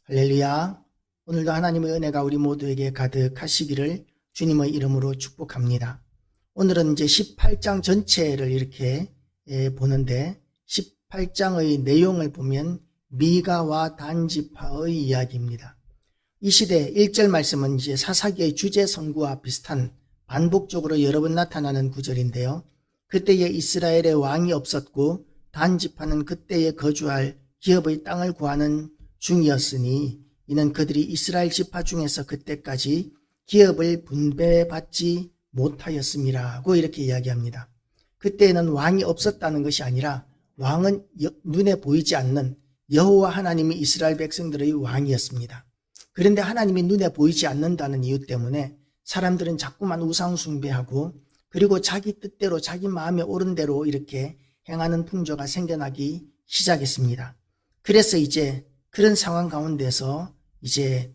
할렐루야. 오늘도 하나님의 은혜가 우리 모두에게 가득하시기를 주님의 이름으로 축복합니다. 오늘은 이제 18장 전체를 이렇게 보는데 18장의 내용을 보면 미가와 단지파의 이야기입니다. 이 시대 1절 말씀은 이제 사사기의 주제 선구와 비슷한 반복적으로 여러 번 나타나는 구절인데요. 그때에 이스라엘의 왕이 없었고 단지파는 그때에 거주할 기업의 땅을 구하는 중이었으니 이는 그들이 이스라엘 지파 중에서 그때까지 기업을 분배받지 못하였음이라고 이렇게 이야기합니다. 그때에는 왕이 없었다는 것이 아니라 왕은 눈에 보이지 않는 여호와 하나님이 이스라엘 백성들의 왕이었습니다. 그런데 하나님이 눈에 보이지 않는다는 이유 때문에 사람들은 자꾸만 우상 숭배하고 그리고 자기 뜻대로 자기 마음에 옳은 대로 이렇게 행하는 풍조가 생겨나기 시작했습니다. 그래서 이제 그런 상황 가운데서 이제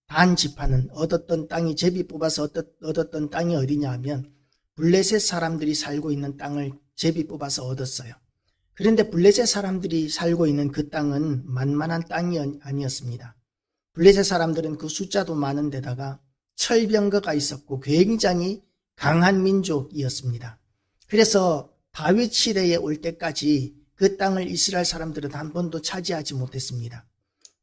단 지파는 얻었던 땅이 제비 뽑아서 얻었던 땅이 어디냐 하면 블레셋 사람들이 살고 있는 땅을 제비 뽑아서 얻었어요. 그런데 블레셋 사람들이 살고 있는 그 땅은 만만한 땅이 아니었습니다. 블레셋 사람들은 그 숫자도 많은 데다가 철병거가 있었고 굉장히 강한 민족이었습니다. 그래서 다윗 시대에 올 때까지 그 땅을 이스라엘 사람들은 한 번도 차지하지 못했습니다.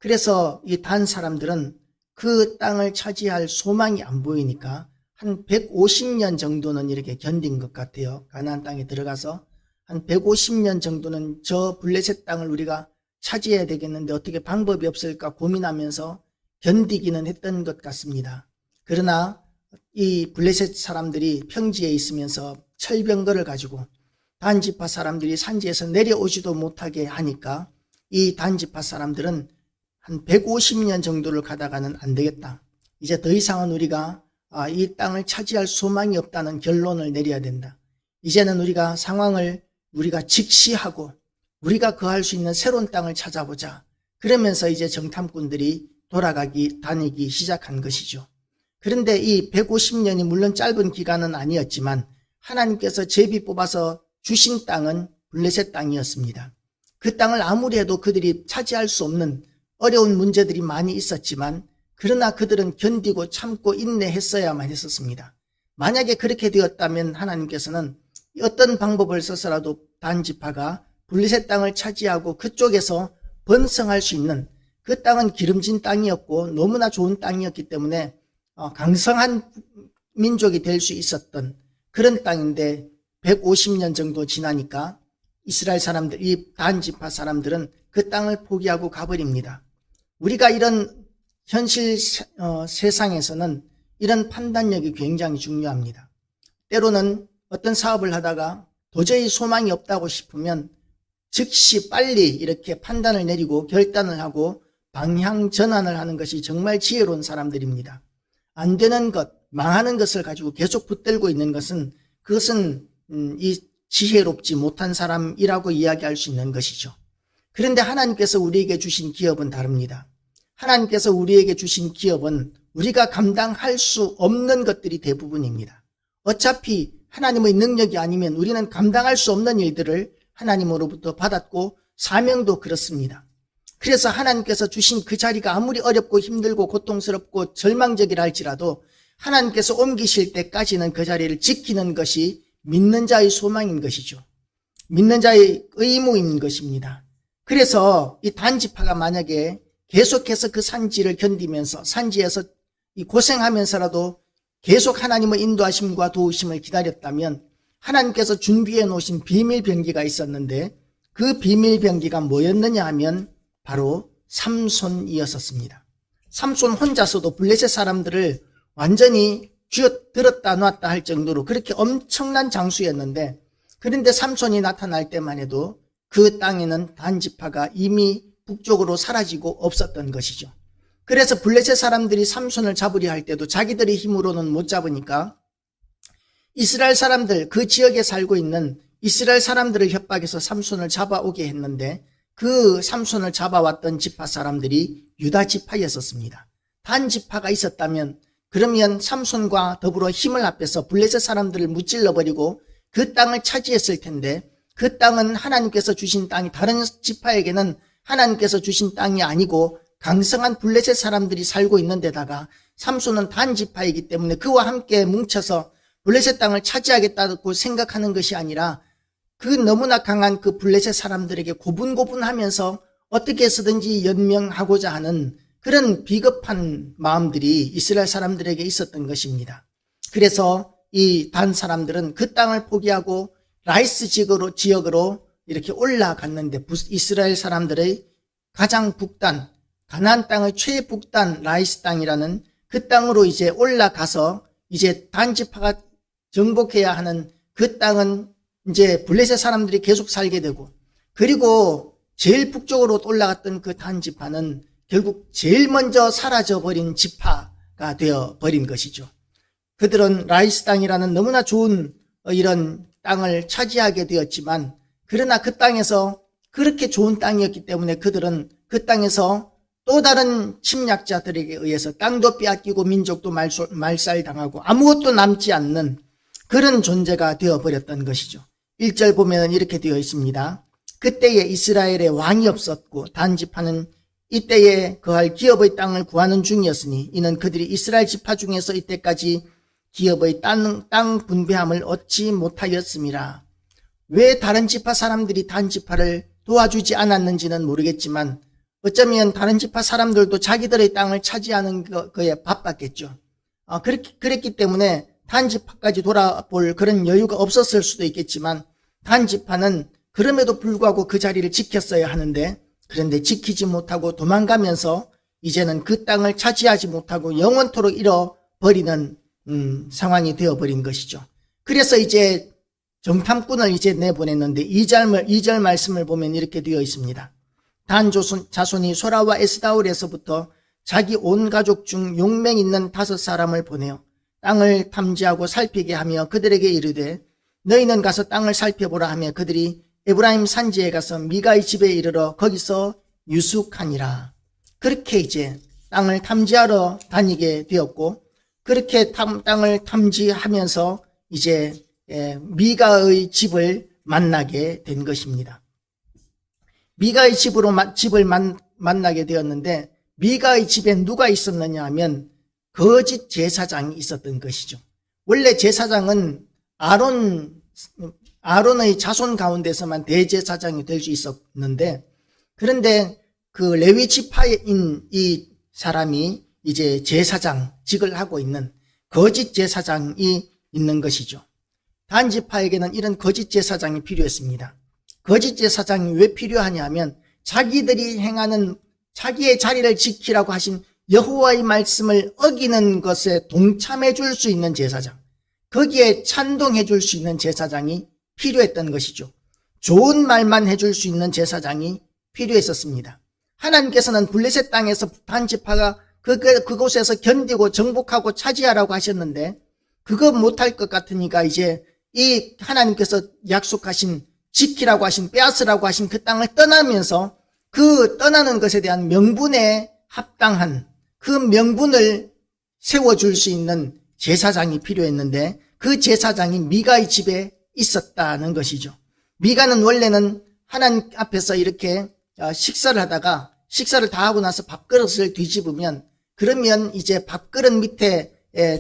그래서 이 단 사람들은 그 땅을 차지할 소망이 안 보이니까 한 150년 정도는 이렇게 견딘 것 같아요. 가나안 땅에 들어가서 한 150년 정도는 저 블레셋 땅을 우리가 차지해야 되겠는데 어떻게 방법이 없을까 고민하면서 견디기는 했던 것 같습니다. 그러나 이 블레셋 사람들이 평지에 있으면서 철병거를 가지고 단지파 사람들이 산지에서 내려오지도 못하게 하니까 이 단지파 사람들은 한 150년 정도를 가다가는 안 되겠다. 이제 더 이상은 우리가 이 땅을 차지할 소망이 없다는 결론을 내려야 된다. 이제는 우리가 상황을 우리가 직시하고 우리가 거할 수 있는 새로운 땅을 찾아보자. 그러면서 이제 정탐꾼들이 다니기 시작한 것이죠. 그런데 이 150년이 물론 짧은 기간은 아니었지만 하나님께서 제비 뽑아서 주신 땅은 블레셋 땅이었습니다. 그 땅을 아무리 해도 그들이 차지할 수 없는 어려운 문제들이 많이 있었지만 그러나 그들은 견디고 참고 인내했어야만 했었습니다. 만약에 그렇게 되었다면 하나님께서는 어떤 방법을 써서라도 단지파가 블레셋 땅을 차지하고 그쪽에서 번성할 수 있는 그 땅은 기름진 땅이었고 너무나 좋은 땅이었기 때문에 강성한 민족이 될 수 있었던 그런 땅인데 150년 정도 지나니까 이스라엘 사람들, 이 단지파 사람들은 그 땅을 포기하고 가버립니다. 우리가 이런 현실 세상에서는 이런 판단력이 굉장히 중요합니다. 때로는 어떤 사업을 하다가 도저히 소망이 없다고 싶으면 즉시 빨리 이렇게 판단을 내리고 결단을 하고 방향 전환을 하는 것이 정말 지혜로운 사람들입니다. 안 되는 것, 망하는 것을 가지고 계속 붙들고 있는 것은 그것은 이 지혜롭지 못한 사람이라고 이야기할 수 있는 것이죠. 그런데 하나님께서 우리에게 주신 기업은 다릅니다. 하나님께서 우리에게 주신 기업은 우리가 감당할 수 없는 것들이 대부분입니다. 어차피 하나님의 능력이 아니면 우리는 감당할 수 없는 일들을 하나님으로부터 받았고 사명도 그렇습니다. 그래서 하나님께서 주신 그 자리가 아무리 어렵고 힘들고 고통스럽고 절망적이라 할지라도 하나님께서 옮기실 때까지는 그 자리를 지키는 것이 믿는 자의 소망인 것이죠. 믿는 자의 의무인 것입니다. 그래서 이 단지파가 만약에 계속해서 그 산지를 견디면서 산지에서 이 고생하면서라도 계속 하나님의 인도하심과 도우심을 기다렸다면 하나님께서 준비해 놓으신 비밀 병기가 있었는데 그 비밀 병기가 뭐였느냐 하면 바로 삼손이었습니다. 삼손 혼자서도 블레셋 사람들을 완전히 쥐어들었다 놨다 할 정도로 그렇게 엄청난 장수였는데 그런데 삼손이 나타날 때만 해도 그 땅에는 단지파가 이미 북쪽으로 사라지고 없었던 것이죠. 그래서 블레셋 사람들이 삼손을 잡으려 할 때도 자기들의 힘으로는 못 잡으니까 이스라엘 사람들, 그 지역에 살고 있는 이스라엘 사람들을 협박해서 삼손을 잡아오게 했는데 그 삼손을 잡아왔던 지파 사람들이 유다 지파였었습니다. 단 지파가 있었다면 그러면 삼손과 더불어 힘을 합해서 블레셋 사람들을 무찔러버리고 그 땅을 차지했을 텐데 그 땅은 하나님께서 주신 땅이 다른 지파에게는 하나님께서 주신 땅이 아니고 강성한 블레셋 사람들이 살고 있는 데다가 삼손은 단지파이기 때문에 그와 함께 뭉쳐서 블레셋 땅을 차지하겠다고 생각하는 것이 아니라 그 너무나 강한 그 블레셋 사람들에게 고분고분하면서 어떻게 해서든지 연명하고자 하는 그런 비겁한 마음들이 이스라엘 사람들에게 있었던 것입니다. 그래서 이 단 사람들은 그 땅을 포기하고 라이스 지역으로 이렇게 올라갔는데, 이스라엘 사람들의 가장 북단, 가나안 땅의 최북단 라이스 땅이라는 그 땅으로 이제 올라가서 이제 단지파가 정복해야 하는 그 땅은 이제 블레셋 사람들이 계속 살게 되고, 그리고 제일 북쪽으로 올라갔던 그 단지파는 결국 제일 먼저 사라져버린 지파가 되어버린 것이죠. 그들은 라이스 땅이라는 너무나 좋은 이런 땅을 차지하게 되었지만, 그러나 그 땅에서 그렇게 좋은 땅이었기 때문에 그들은 그 땅에서 또 다른 침략자들에게 의해서 땅도 빼앗기고 민족도 말살당하고 아무것도 남지 않는 그런 존재가 되어버렸던 것이죠. 1절 보면 이렇게 되어 있습니다. 그때에 이스라엘에 왕이 없었고 단지파는 이때에 거할 기업의 땅을 구하는 중이었으니 이는 그들이 이스라엘 지파 중에서 이때까지 기업의 땅 분배함을 얻지 못하였음이라. 왜 다른 지파 사람들이 단지파를 도와주지 않았는지는 모르겠지만 어쩌면 다른 지파 사람들도 자기들의 땅을 차지하는 거에 바빴겠죠. 그랬기 때문에 단지파까지 돌아볼 그런 여유가 없었을 수도 있겠지만, 단지파는 그럼에도 불구하고 그 자리를 지켰어야 하는데, 그런데 지키지 못하고 도망가면서 이제는 그 땅을 차지하지 못하고 영원토록 잃어버리는 상황이 되어버린 것이죠. 그래서 이제 정탐꾼을 이제 내보냈는데 2절 말씀을 보면 이렇게 되어 있습니다. 단 자손이 소라와 에스다올에서부터 자기 온 가족 중 용맹 있는 5사람을 보내어 땅을 탐지하고 살피게 하며 그들에게 이르되 너희는 가서 땅을 살펴보라 하며 그들이 에브라임 산지에 가서 미가의 집에 이르러 거기서 유숙하니라. 그렇게 이제 땅을 탐지하러 다니게 되었고, 그렇게 땅을 탐지하면서 이제 미가의 집을 만나게 된 것입니다. 미가의 집을 만나게 되었는데, 미가의 집에 누가 있었느냐 하면 거짓 제사장이 있었던 것이죠. 원래 제사장은 아론의 자손 가운데서만 대제사장이 될 수 있었는데, 그런데 그 레위 지파인 이 사람이 이제 제사장직을 하고 있는 거짓 제사장이 있는 것이죠. 단지파에게는 이런 거짓 제사장이 필요했습니다. 거짓 제사장이 왜 필요하냐 하면 자기들이 행하는 자기의 자리를 지키라고 하신 여호와의 말씀을 어기는 것에 동참해 줄 수 있는 제사장, 거기에 찬동해 줄 수 있는 제사장이 필요했던 것이죠. 좋은 말만 해줄 수 있는 제사장이 필요했었습니다. 하나님께서는 블레셋 땅에서 단지파가 그곳에서 견디고 정복하고 차지하라고 하셨는데 그거 못할 것 같으니까 이제 이 하나님께서 약속하신 지키라고 하신 빼앗으라고 하신 그 땅을 떠나면서 그 떠나는 것에 대한 명분에 합당한 그 명분을 세워줄 수 있는 제사장이 필요했는데 그 제사장이 미가의 집에 있었다는 것이죠. 미가는 원래는 하나님 앞에서 이렇게 식사를 하다가 식사를 다 하고 나서 밥그릇을 뒤집으면 그러면 이제 밥그릇 밑에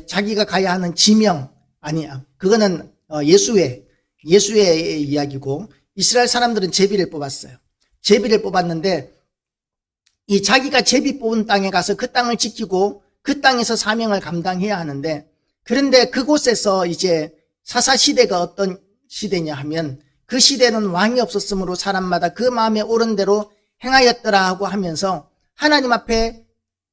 자기가 가야 하는 지명, 그거는 예수의 이야기고, 이스라엘 사람들은 제비를 뽑았어요. 제비를 뽑았는데 이 자기가 제비 뽑은 땅에 가서 그 땅을 지키고 그 땅에서 사명을 감당해야 하는데, 그런데 그곳에서 이제 사사시대가 어떤 시대냐 하면 그 시대는 왕이 없었으므로 사람마다 그 마음에 옳은 대로 행하였더라 하고 하면서 하나님 앞에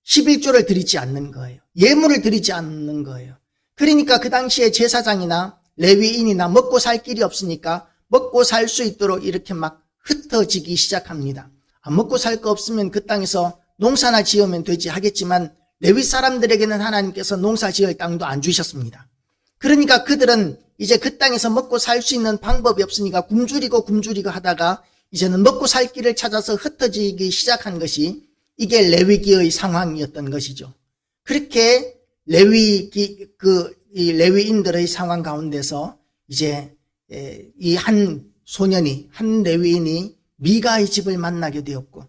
11조를 드리지 않는 거예요. 예물을 드리지 않는 거예요. 그러니까 그 당시에 제사장이나 레위인이나 먹고 살 길이 없으니까 먹고 살 수 있도록 이렇게 막 흩어지기 시작합니다. 먹고 살 거 없으면 그 땅에서 농사나 지으면 되지 하겠지만 레위 사람들에게는 하나님께서 농사 지을 땅도 안 주셨습니다. 그러니까 그들은 이제 그 땅에서 먹고 살 수 있는 방법이 없으니까 굶주리고 하다가 이제는 먹고 살 길을 찾아서 흩어지기 시작한 것이 이게 레위기의 상황이었던 것이죠. 그렇게 이 레위인들의 상황 가운데서 이제 이 한 레위인이 미가의 집을 만나게 되었고,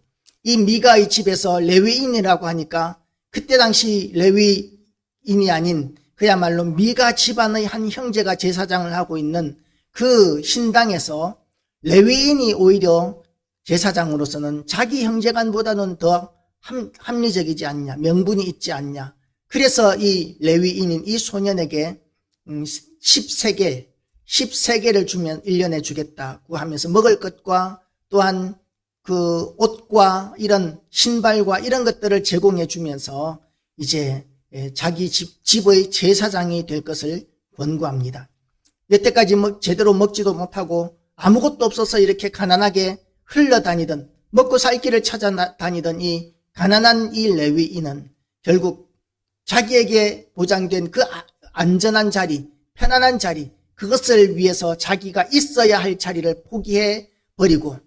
이 미가의 집에서 레위인이라고 하니까 그때 당시 레위인이 아닌 그야말로 미가 집안의 한 형제가 제사장을 하고 있는 그 신당에서 레위인이 오히려 제사장으로서는 자기 형제간보다는 더 합리적이지 않냐, 명분이 있지 않냐. 그래서 이 레위인인 이 소년에게 10세겔을 주면 1년에 주겠다고 하면서 먹을 것과 또한 그 옷과 이런 신발과 이런 것들을 제공해 주면서 이제 자기 집의 제사장이 될 것을 권고합니다. 여태까지 제대로 먹지도 못하고 아무것도 없어서 이렇게 가난하게 흘러다니던, 먹고 살 길을 찾아다니던 이 가난한 이 레위인은 결국 자기에게 보장된 그 안전한 자리, 편안한 자리, 그것을 위해서 자기가 있어야 할 자리를 포기해 버리고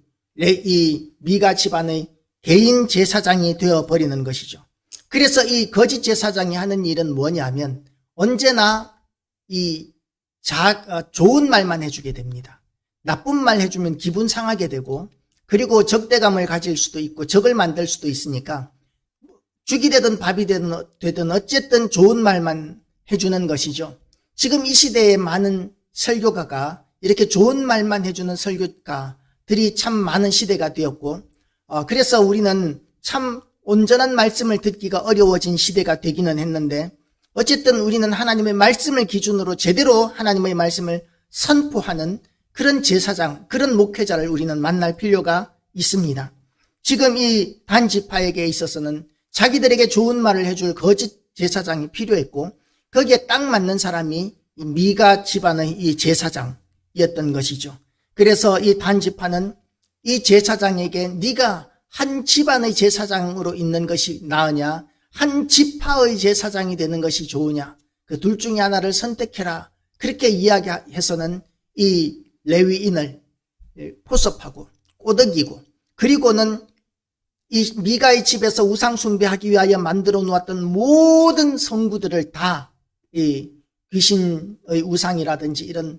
이 미가 집안의 개인 제사장이 되어 버리는 것이죠. 그래서 이 거짓 제사장이 하는 일은 뭐냐면 언제나 좋은 말만 해주게 됩니다. 나쁜 말 해주면 기분 상하게 되고, 그리고 적대감을 가질 수도 있고 적을 만들 수도 있으니까 죽이 되든 밥이 되든 어쨌든 좋은 말만 해주는 것이죠. 지금 이 시대에 많은 설교가가 이렇게 좋은 말만 해주는 설교가들이 참 많은 시대가 되었고, 그래서 우리는 참 온전한 말씀을 듣기가 어려워진 시대가 되기는 했는데, 어쨌든 우리는 하나님의 말씀을 기준으로 제대로 하나님의 말씀을 선포하는 그런 제사장, 그런 목회자를 우리는 만날 필요가 있습니다. 지금 이 단지파에게 있어서는 자기들에게 좋은 말을 해줄 거짓 제사장이 필요했고, 거기에 딱 맞는 사람이 이 미가 집안의 이 제사장이었던 것이죠. 그래서 이 단지파는 이 제사장에게 네가 한 집안의 제사장으로 있는 것이 나으냐, 한 지파의 제사장이 되는 것이 좋으냐, 그 둘 중에 하나를 선택해라, 그렇게 이야기해서는 이 레위인을 포섭하고 꼬드기고, 그리고는 이 미가의 집에서 우상 숭배하기 위하여 만들어 놓았던 모든 성구들을 다 이 귀신의 우상이라든지 이런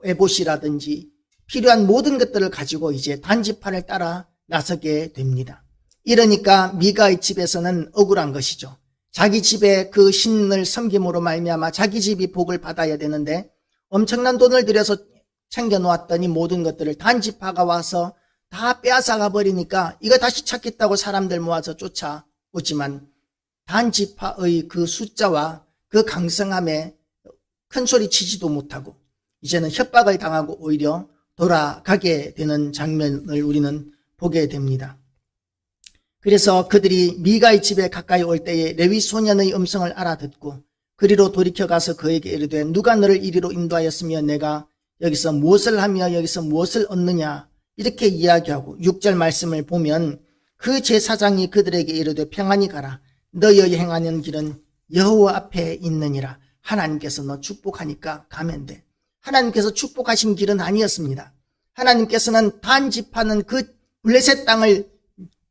에봇이라든지 필요한 모든 것들을 가지고 이제 단지파를 따라 나서게 됩니다. 이러니까 미가의 집에서는 억울한 것이죠. 자기 집에 그 신을 섬김으로 말미암아 자기 집이 복을 받아야 되는데 엄청난 돈을 들여서 챙겨 놓았더니 모든 것들을 단지파가 와서 다 빼앗아가 버리니까 이거 다시 찾겠다고 사람들 모아서 쫓아오지만 단지파의 그 숫자와 그 강성함에 큰 소리 치지도 못하고 이제는 협박을 당하고 오히려 돌아가게 되는 장면을 우리는 보게 됩니다. 그래서 그들이 미가의 집에 가까이 올 때에 레위 소년의 음성을 알아듣고 그리로 돌이켜가서 그에게 이르되 누가 너를 이리로 인도하였으며 내가 여기서 무엇을 하며 여기서 무엇을 얻느냐, 이렇게 이야기하고 6절 말씀을 보면 그 제사장이 그들에게 이르되 평안히 가라, 너희의 행하는 길은 여호와 앞에 있느니라. 하나님께서 너 축복하니까 가면 돼. 하나님께서 축복하신 길은 아니었습니다. 하나님께서는 단지파는 그 블레셋 땅을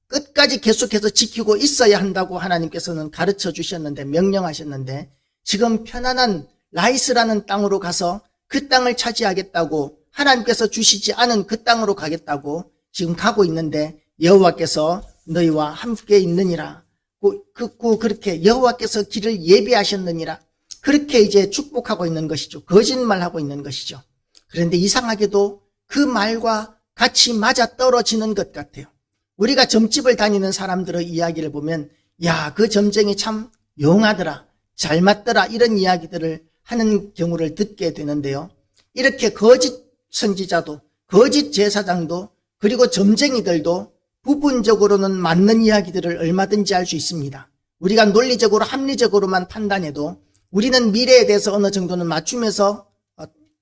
끝까지 계속해서 지키고 있어야 한다고 하나님께서는 가르쳐 주셨는데, 명령하셨는데, 지금 편안한 라이스라는 땅으로 가서 그 땅을 차지하겠다고, 하나님께서 주시지 않은 그 땅으로 가겠다고 지금 가고 있는데 여호와께서 너희와 함께 있느니라. 그렇게 여호와께서 길을 예비하셨느니라. 그렇게 이제 축복하고 있는 것이죠. 거짓말하고 있는 것이죠. 그런데 이상하게도 그 말과 같이 맞아 떨어지는 것 같아요. 우리가 점집을 다니는 사람들의 이야기를 보면 야, 그 점쟁이 참 용하더라, 잘 맞더라, 이런 이야기들을 하는 경우를 듣게 되는데요. 이렇게 거짓 선지자도 거짓 제사장도 그리고 점쟁이들도 부분적으로는 맞는 이야기들을 얼마든지 할 수 있습니다. 우리가 논리적으로 합리적으로만 판단해도 우리는 미래에 대해서 어느 정도는 맞추면서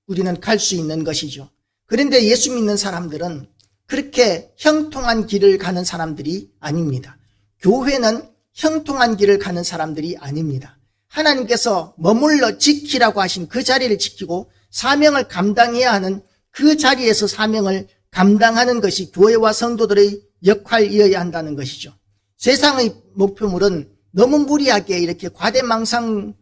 우리는 갈 수 있는 것이죠. 그런데 예수 믿는 사람들은 그렇게 형통한 길을 가는 사람들이 아닙니다. 교회는 형통한 길을 가는 사람들이 아닙니다. 하나님께서 머물러 지키라고 하신 그 자리를 지키고 사명을 감당해야 하는 그 자리에서 사명을 감당하는 것이 교회와 성도들의 역할이어야 한다는 것이죠. 세상의 목표물은 너무 무리하게 이렇게 과대망상을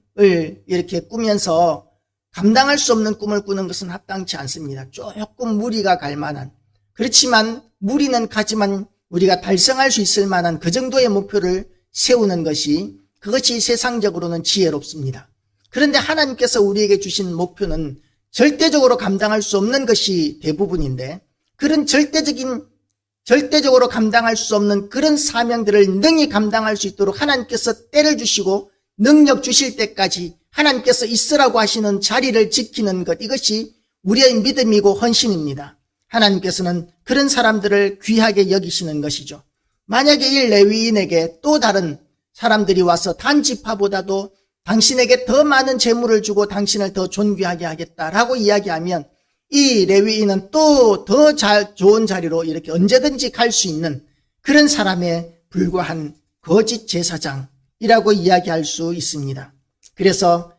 이렇게 꾸면서 감당할 수 없는 꿈을 꾸는 것은 합당치 않습니다. 조금 무리가 갈 만한, 그렇지만 무리는 가지만 우리가 달성할 수 있을 만한 그 정도의 목표를 세우는 것이 그것이 세상적으로는 지혜롭습니다. 그런데 하나님께서 우리에게 주신 목표는 절대적으로 감당할 수 없는 것이 대부분인데 그런 절대적으로 감당할 수 없는 그런 사명들을 능히 감당할 수 있도록 하나님께서 때를 주시고 능력 주실 때까지 하나님께서 있으라고 하시는 자리를 지키는 것, 이것이 우리의 믿음이고 헌신입니다. 하나님께서는 그런 사람들을 귀하게 여기시는 것이죠. 만약에 이 레위인에게 또 다른 사람들이 와서 단지파보다도 당신에게 더 많은 재물을 주고 당신을 더 존귀하게 하겠다라고 이야기하면 이 레위인은 또 더 좋은 자리로 이렇게 언제든지 갈 수 있는 그런 사람에 불과한 거짓 제사장이라고 이야기할 수 있습니다. 그래서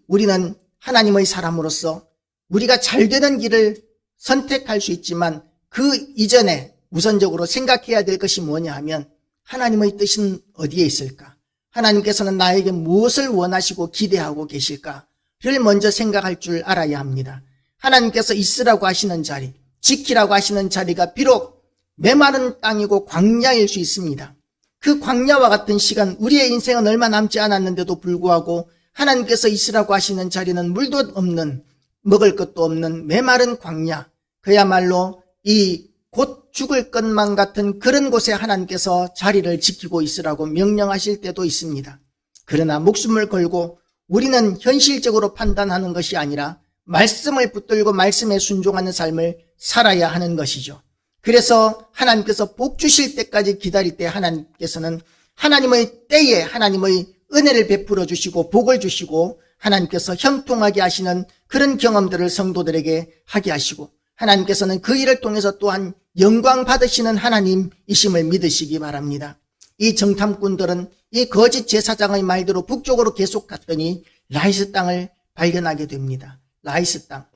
우리는 하나님의 사람으로서 우리가 잘 되는 길을 선택할 수 있지만 그 이전에 우선적으로 생각해야 될 것이 뭐냐 하면 하나님의 뜻은 어디에 있을까? 하나님께서는 나에게 무엇을 원하시고 기대하고 계실까를 먼저 생각할 줄 알아야 합니다. 하나님께서 있으라고 하시는 자리, 지키라고 하시는 자리가 비록 메마른 땅이고 광야일 수 있습니다. 그 광야와 같은 시간, 우리의 인생은 얼마 남지 않았는데도 불구하고 하나님께서 있으라고 하시는 자리는 물도 없는, 먹을 것도 없는 메마른 광야, 그야말로 이 곧 죽을 것만 같은 그런 곳에 하나님께서 자리를 지키고 있으라고 명령하실 때도 있습니다. 그러나 목숨을 걸고 우리는 현실적으로 판단하는 것이 아니라 말씀을 붙들고 말씀에 순종하는 삶을 살아야 하는 것이죠. 그래서 하나님께서 복 주실 때까지 기다릴 때 하나님께서는 하나님의 때에 하나님의 은혜를 베풀어 주시고 복을 주시고 하나님께서 형통하게 하시는 그런 경험들을 성도들에게 하게 하시고 하나님께서는 그 일을 통해서 또한 영광 받으시는 하나님이심을 믿으시기 바랍니다. 이 정탐꾼들은 이 거짓 제사장의 말대로 북쪽으로 계속 갔더니 라이스 땅을 발견하게 됩니다. 라이스 땅,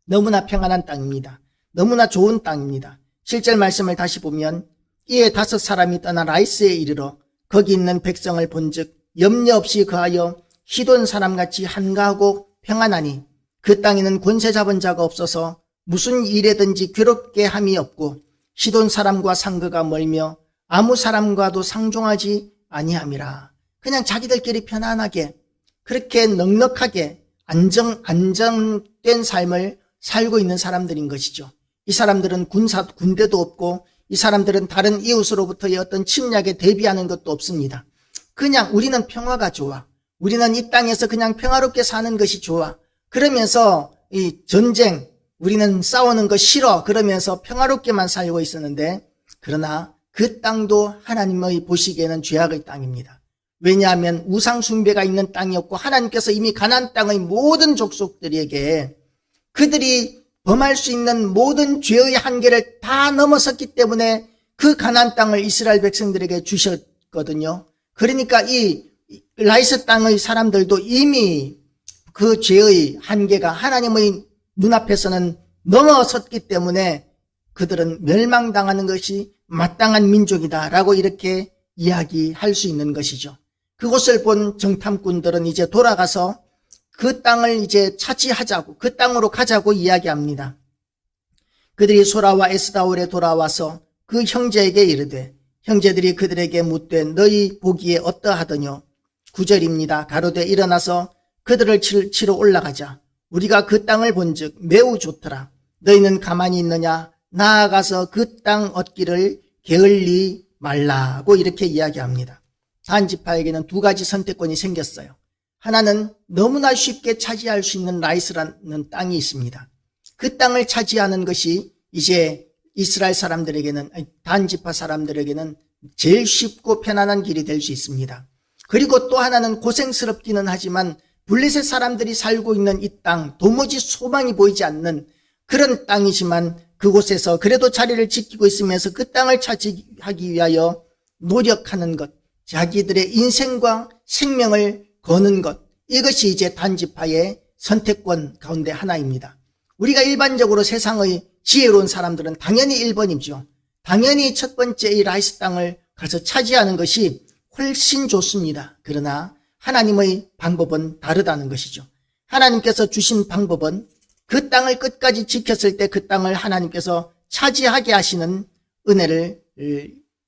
너무나 평안한 땅입니다. 너무나 좋은 땅입니다. 실절 말씀을 다시 보면 이에 5 사람이 떠나 라이스에 이르러 거기 있는 백성을 본즉 염려 없이 거하여 시돈 사람같이 한가하고 평안하니 그 땅에는 권세 잡은 자가 없어서 무슨 일에든지 괴롭게 함이 없고 시돈 사람과 상거가 멀며 아무 사람과도 상종하지 아니함이라. 그냥 자기들끼리 편안하게 그렇게 넉넉하게 안정된 삶을 살고 있는 사람들인 것이죠. 이 사람들은 군대도 없고 이 사람들은 다른 이웃으로부터의 어떤 침략에 대비하는 것도 없습니다. 그냥 우리는 평화가 좋아. 우리는 이 땅에서 그냥 평화롭게 사는 것이 좋아. 그러면서 이 전쟁, 우리는 싸우는 거 싫어. 그러면서 평화롭게만 살고 있었는데 그러나 그 땅도 하나님의 보시기에는 죄악의 땅입니다. 왜냐하면 우상 숭배가 있는 땅이었고 하나님께서 이미 가나안 땅의 모든 족속들에게 그들이 범할 수 있는 모든 죄의 한계를 다 넘어섰기 때문에 그 가나안 땅을 이스라엘 백성들에게 주셨거든요. 그러니까 이 라이스 땅의 사람들도 이미 그 죄의 한계가 하나님의 눈앞에서는 넘어섰기 때문에 그들은 멸망당하는 것이 마땅한 민족이다라고 이렇게 이야기할 수 있는 것이죠. 그곳을 본 정탐꾼들은 이제 돌아가서 그 땅을 이제 차지하자고, 그 땅으로 가자고 이야기합니다. 그들이 소라와 에스다올에 돌아와서 그 형제에게 이르되 형제들이 그들에게 묻되 너희 보기에 어떠하더뇨? 9절입니다. 가로되 일어나서 그들을 치러 올라가자. 우리가 그 땅을 본즉 매우 좋더라. 너희는 가만히 있느냐? 나아가서 그 땅 얻기를 게을리 말라고 이렇게 이야기합니다. 단지파에게는 2가지 선택권이 생겼어요. 하나는 너무나 쉽게 차지할 수 있는 라이스라는 땅이 있습니다. 그 땅을 차지하는 것이 이제 이스라엘 사람들에게는, 단지파 사람들에게는 제일 쉽고 편안한 길이 될 수 있습니다. 그리고 또 하나는 고생스럽기는 하지만 블레셋 사람들이 살고 있는 이 땅, 도무지 소망이 보이지 않는 그런 땅이지만 그곳에서 그래도 자리를 지키고 있으면서 그 땅을 차지하기 위하여 노력하는 것, 자기들의 인생과 생명을 거는 것, 이것이 이제 단지파의 선택권 가운데 하나입니다. 우리가 일반적으로 세상의 지혜로운 사람들은 당연히 1번이죠. 당연히 첫 번째 이 라이스 땅을 가서 차지하는 것이 훨씬 좋습니다. 그러나 하나님의 방법은 다르다는 것이죠. 하나님께서 주신 방법은 그 땅을 끝까지 지켰을 때 그 땅을 하나님께서 차지하게 하시는 은혜를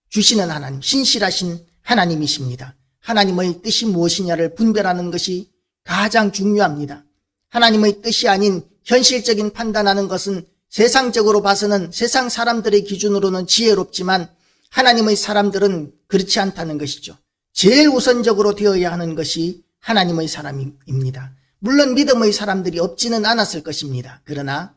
주시는 하나님, 신실하신 하나님이십니다. 하나님의 뜻이 무엇이냐를 분별하는 것이 가장 중요합니다. 하나님의 뜻이 아닌 현실적인 판단하는 것은 세상적으로 봐서는 세상 사람들의 기준으로는 지혜롭지만 하나님의 사람들은 그렇지 않다는 것이죠. 제일 우선적으로 되어야 하는 것이 하나님의 사람입니다. 물론 믿음의 사람들이 없지는 않았을 것입니다. 그러나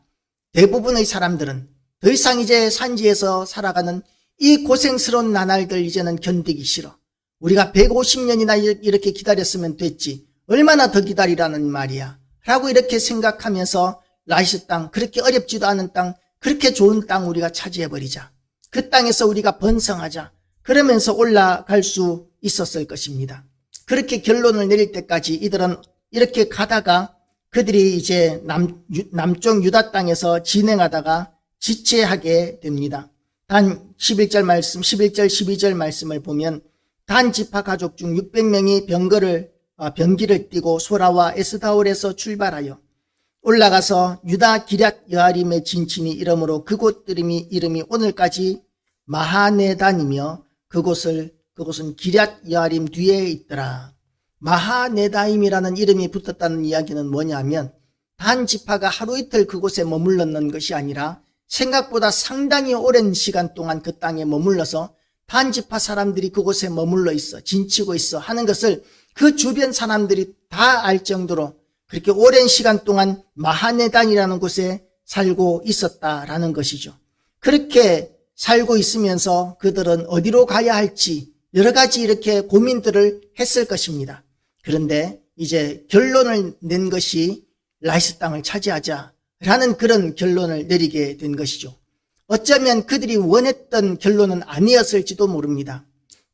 대부분의 사람들은 더 이상 이제 산지에서 살아가는 이 고생스러운 나날들 이제는 견디기 싫어. 우리가 150년이나 이렇게 기다렸으면 됐지. 얼마나 더 기다리라는 말이야. 라고 이렇게 생각하면서 라이스 땅, 그렇게 어렵지도 않은 땅, 그렇게 좋은 땅 우리가 차지해버리자. 그 땅에서 우리가 번성하자. 그러면서 올라갈 수 있었을 것입니다. 그렇게 결론을 내릴 때까지 이들은 이렇게 가다가 그들이 이제 남쪽 유다 땅에서 진행하다가 지체하게 됩니다. 단 11절 말씀, 11절, 12절 말씀을 보면 단 지파 가족 중 600명이 병기를 띠고 소라와 에스다올에서 출발하여 올라가서 유다 기럇 여아림의 진친이 이름으로 그곳 이름이 오늘까지 마하네단이며 그곳은 기럇 여아림 뒤에 있더라. 마하네다임이라는 이름이 붙었다는 이야기는 뭐냐면 단 지파가 하루 이틀 그곳에 머물렀는 것이 아니라 생각보다 상당히 오랜 시간 동안 그 땅에 머물러서 단 지파 사람들이 그곳에 머물러 있어 진치고 있어 하는 것을 그 주변 사람들이 다 알 정도로 그렇게 오랜 시간 동안 마하네단이라는 곳에 살고 있었다라는 것이죠. 그렇게 살고 있으면서 그들은 어디로 가야 할지 여러 가지 이렇게 고민들을 했을 것입니다. 그런데 이제 결론을 낸 것이 라이스 땅을 차지하자라는 그런 결론을 내리게 된 것이죠. 어쩌면 그들이 원했던 결론은 아니었을지도 모릅니다.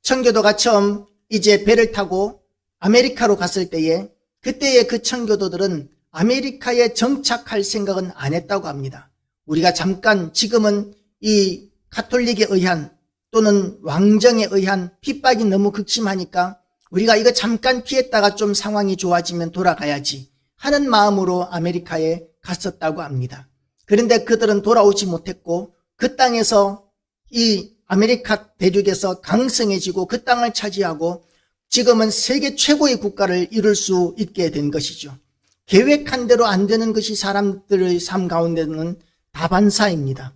청교도가 처음 이제 배를 타고 아메리카로 갔을 때에 그때의 그 청교도들은 아메리카에 정착할 생각은 안 했다고 합니다. 우리가 잠깐 지금은 이 가톨릭에 의한 또는 왕정에 의한 핍박이 너무 극심하니까 우리가 이거 잠깐 피했다가 좀 상황이 좋아지면 돌아가야지 하는 마음으로 아메리카에 갔었다고 합니다. 그런데 그들은 돌아오지 못했고 그 땅에서 이 아메리카 대륙에서 강성해지고 그 땅을 차지하고 지금은 세계 최고의 국가를 이룰 수 있게 된 것이죠. 계획한 대로 안 되는 것이 사람들의 삶 가운데는 다반사입니다.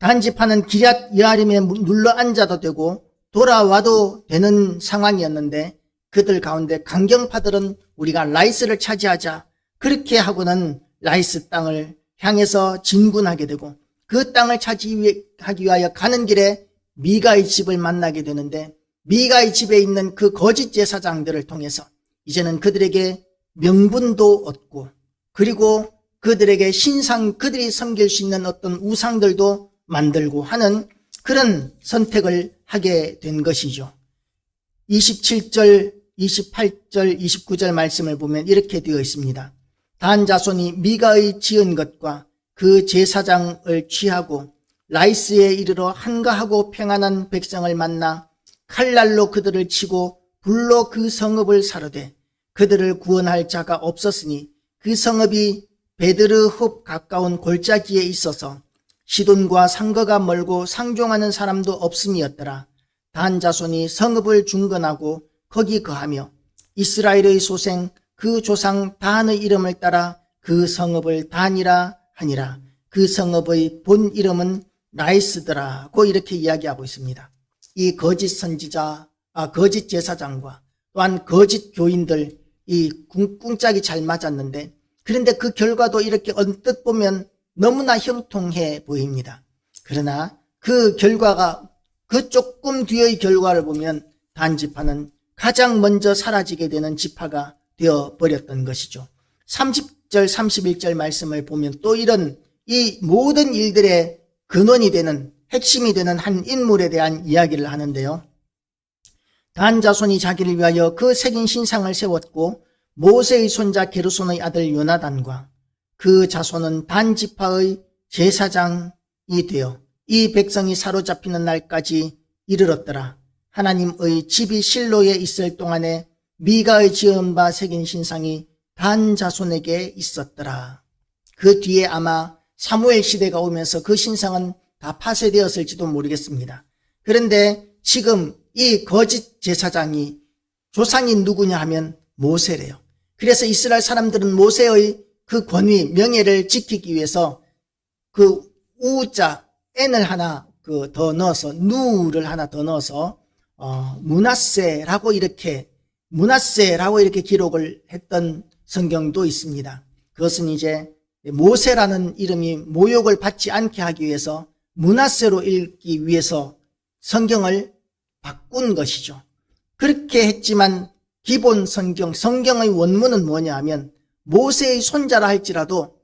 단지파는 기럇 여아림에 눌러 앉아도 되고 돌아와도 되는 상황이었는데 그들 가운데 강경파들은 우리가 라이스를 차지하자 그렇게 하고는 라이스 땅을 향해서 진군하게 되고 그 땅을 차지하기 위하여 가는 길에 미가의 집을 만나게 되는데 미가의 집에 있는 그 거짓 제사장들을 통해서 이제는 그들에게 명분도 얻고 그리고 그들에게 그들이 섬길 수 있는 어떤 우상들도 만들고 하는 그런 선택을 하게 된 것이죠. 27절, 28절, 29절 말씀을 보면 이렇게 되어 있습니다. 단 자손이 미가의 지은 것과 그 제사장을 취하고 라이스에 이르러 한가하고 평안한 백성을 만나 칼날로 그들을 치고 불로 그 성읍을 사르되 그들을 구원할 자가 없었으니 그 성읍이 베드르흡 가까운 골짜기에 있어서 시돈과 상거가 멀고 상종하는 사람도 없음이었더라. 단 자손이 성읍을 중건하고 거기 거하며 이스라엘의 소생 그 조상 단의 이름을 따라 그 성읍을 단이라 하니라. 그 성읍의 본 이름은 라이스더라고 이렇게 이야기하고 있습니다. 이 거짓 선지자, 거짓 제사장과 또한 거짓 교인들 이 꿍짝이 잘 맞았는데 그런데 그 결과도 이렇게 언뜻 보면 너무나 형통해 보입니다. 그러나 그 결과가 그 조금 뒤의 결과를 보면 단지파는 가장 먼저 사라지게 되는 지파가 되어버렸던 것이죠. 30절 31절 말씀을 보면 또 이런 이 모든 일들의 근원이 되는 핵심이 되는 한 인물에 대한 이야기를 하는데요. 단 자손이 자기를 위하여 그 새긴 신상을 세웠고 모세의 손자 게르손의 아들 요나단과 그 자손은 단 지파의 제사장이 되어 이 백성이 사로잡히는 날까지 이르렀더라. 하나님의 집이 실로에 있을 동안에 미가의 지은 바 새긴 신상이 단 자손에게 있었더라. 그 뒤에 아마 사무엘 시대가 오면서 그 신상은 다 파쇄되었을지도 모르겠습니다. 그런데 지금 이 거짓 제사장이 조상이 누구냐 하면 모세래요. 그래서 이스라엘 사람들은 모세의 그 권위, 명예를 지키기 위해서 그 우자, n을 하나 더 넣어서, 누를 하나 더 넣어서, 문하세라고 이렇게 기록을 했던 성경도 있습니다. 그것은 이제 모세라는 이름이 모욕을 받지 않게 하기 위해서 문하세로 읽기 위해서 성경을 바꾼 것이죠. 그렇게 했지만 기본 성경의 원문은 뭐냐 하면 모세의 손자라 할지라도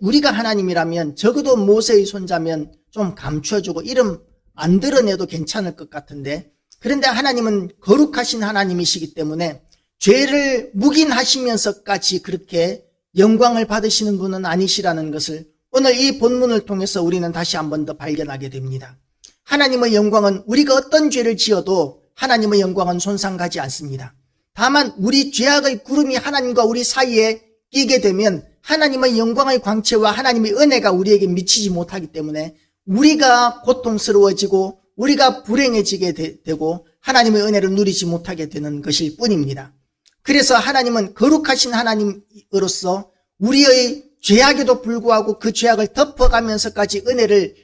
우리가 하나님이라면 적어도 모세의 손자면 좀 감춰주고 이름 안 드러내도 괜찮을 것 같은데, 그런데 하나님은 거룩하신 하나님이시기 때문에 죄를 묵인하시면서까지 그렇게 영광을 받으시는 분은 아니시라는 것을 오늘 이 본문을 통해서 우리는 다시 한 번 더 발견하게 됩니다. 하나님의 영광은 우리가 어떤 죄를 지어도 하나님의 영광은 손상가지 않습니다. 다만 우리 죄악의 구름이 하나님과 우리 사이에 끼게 되면 하나님의 영광의 광채와 하나님의 은혜가 우리에게 미치지 못하기 때문에 우리가 고통스러워지고 우리가 불행해지게 되고 하나님의 은혜를 누리지 못하게 되는 것일 뿐입니다. 그래서 하나님은 거룩하신 하나님으로서 우리의 죄악에도 불구하고 그 죄악을 덮어가면서까지 은혜를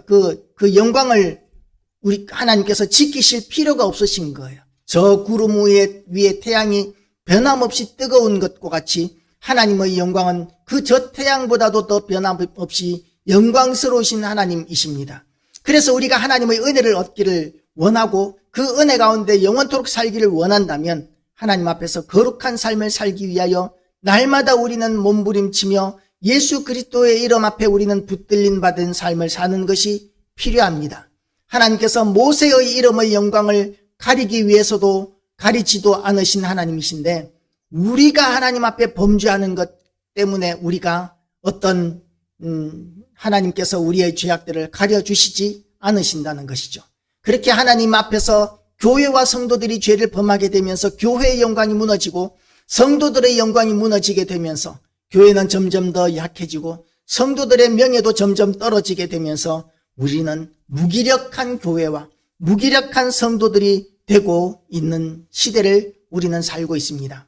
그 영광을 우리 하나님께서 지키실 필요가 없으신 거예요. 저 구름 위에 태양이 변함없이 뜨거운 것과 같이 하나님의 영광은 그 저 태양보다도 더 변함없이 영광스러우신 하나님이십니다. 그래서 우리가 하나님의 은혜를 얻기를 원하고 그 은혜 가운데 영원토록 살기를 원한다면 하나님 앞에서 거룩한 삶을 살기 위하여 날마다 우리는 몸부림치며 예수 그리스도의 이름 앞에 우리는 붙들림 받은 삶을 사는 것이 필요합니다. 하나님께서 모세의 이름의 영광을 가리기 위해서도 가리지도 않으신 하나님이신데 우리가 하나님 앞에 범죄하는 것 때문에 우리가 어떤 하나님께서 우리의 죄악들을 가려주시지 않으신다는 것이죠. 그렇게 하나님 앞에서 교회와 성도들이 죄를 범하게 되면서 교회의 영광이 무너지고 성도들의 영광이 무너지게 되면서 교회는 점점 더 약해지고 성도들의 명예도 점점 떨어지게 되면서 우리는 무기력한 교회와 무기력한 성도들이 되고 있는 시대를 우리는 살고 있습니다.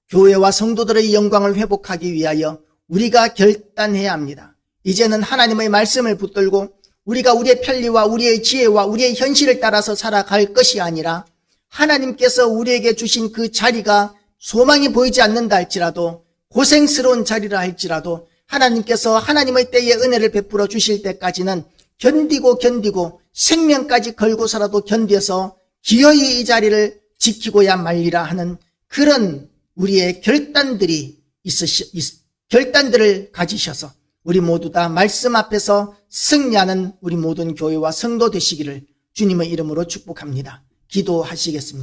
교회와 성도들의 영광을 회복하기 위하여 우리가 결단해야 합니다. 이제는 하나님의 말씀을 붙들고 우리가 우리의 편리와 우리의 지혜와 우리의 현실을 따라서 살아갈 것이 아니라 하나님께서 우리에게 주신 그 자리가 소망이 보이지 않는다 할지라도 고생스러운 자리라 할지라도 하나님께서 하나님의 때에 은혜를 베풀어 주실 때까지는 견디고 생명까지 걸고서라도 견뎌서 기어이 이 자리를 지키고야 말리라 하는 그런 우리의 결단들을 가지셔서 우리 모두 다 말씀 앞에서 승리하는 우리 모든 교회와 성도 되시기를 주님의 이름으로 축복합니다. 기도하시겠습니다.